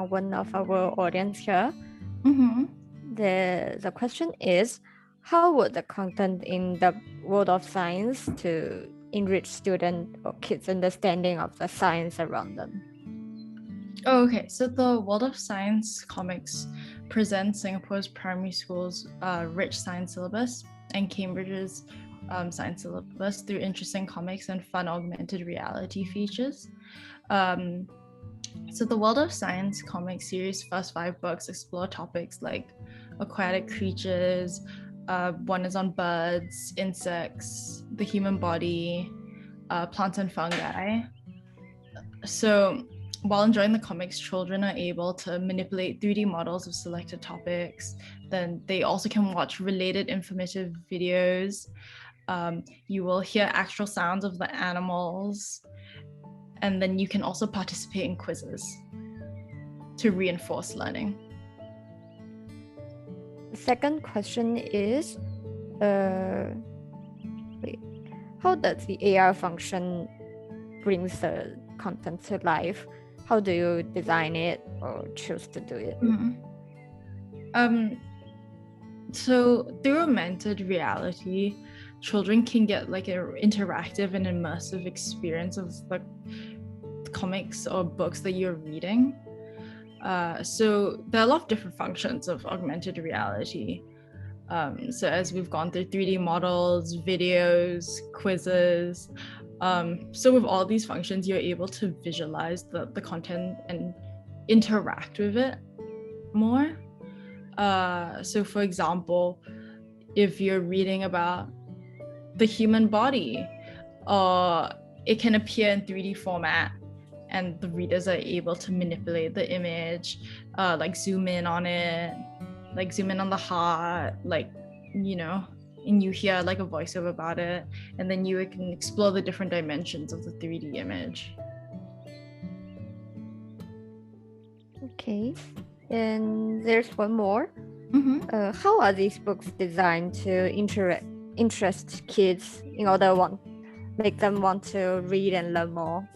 one of our audience here. Mm-hmm. The question is, how would the content in the world of science to enrich student or kids' understanding of the science around them? Oh, okay. So the World of Science comics presents Singapore's primary schools' rich science syllabus and Cambridge's science syllabus through interesting comics and fun augmented reality features. Um, so the World of Science comic series' first 5 books explore topics like aquatic creatures. One is on birds, insects, the human body, plants and fungi. So while enjoying the comics, children are able to manipulate 3D models of selected topics. Then they also can watch related informative videos. You will hear actual sounds of the animals. And then you can also participate in quizzes to reinforce learning. The second question is, how does the AR function brings the content to life? How do you design it or choose to do it? So through augmented reality, children can get like an interactive and immersive experience of the comics or books that you're reading. So there are a lot of different functions of augmented reality. So as we've gone through 3D models, videos, quizzes. So with all these functions, you're able to visualize the content and interact with it more. So for example, if you're reading about the human body, it can appear in 3D format and the readers are able to manipulate the image, like zoom in on it, like zoom in on the heart, like, and you hear like a voiceover about it, and then you can explore the different dimensions of the 3D image. Okay, and there's one more. How are these books designed to interest kids in order to make them want to read and learn more?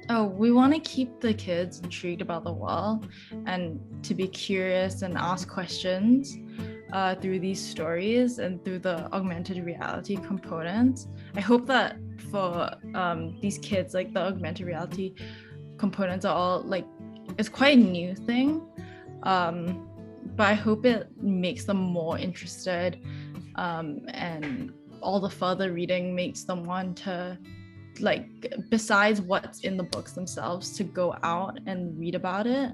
Oh, we want to keep the kids intrigued about the world and to be curious and ask questions through these stories and through the augmented reality components. I hope that for these kids, like the augmented reality components are all like, it's quite a new thing, but I hope it makes them more interested, and all the further reading makes them want to, like, besides what's in the books themselves, to go out and read about it.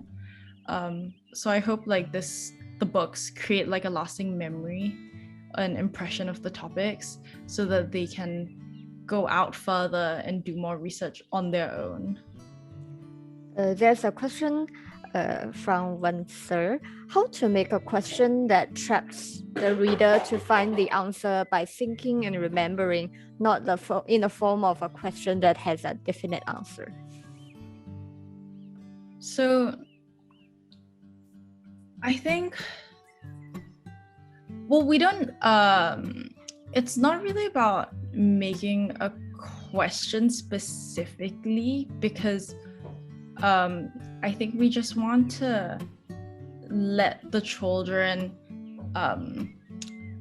So I hope like the books create like a lasting memory, an impression of the topics, so that they can go out further and do more research on their own. There's a question from one sir: how to make a question that traps the reader to find the answer by thinking and remembering, not in the form of a question that has a definite answer. So I think, well, we don't, it's not really about making a question specifically, because I think we just want to let the children,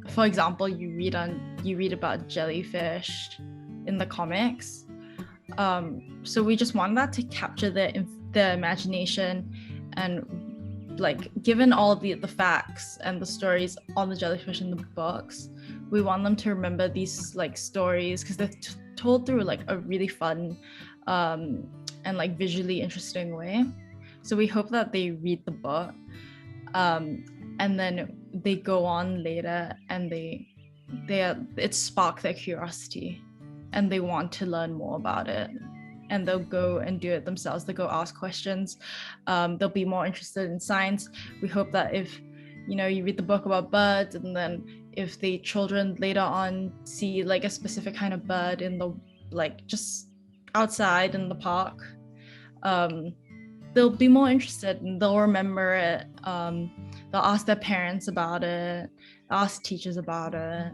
for example, you read about jellyfish in the comics, so we just want that to capture their imagination, and like, given all the facts and the stories on the jellyfish in the books, we want them to remember these like stories because they're told through like a really fun and like visually interesting way. So we hope that they read the book, and then they go on later and it sparks their curiosity and they want to learn more about it, and they'll go and do it themselves. They'll go ask questions. They'll be more interested in science. We hope that if you read the book about birds, and then if the children later on see like a specific kind of bird in the, like, just outside in the park, they'll be more interested and they'll remember it. They'll ask their parents about it, ask teachers about it.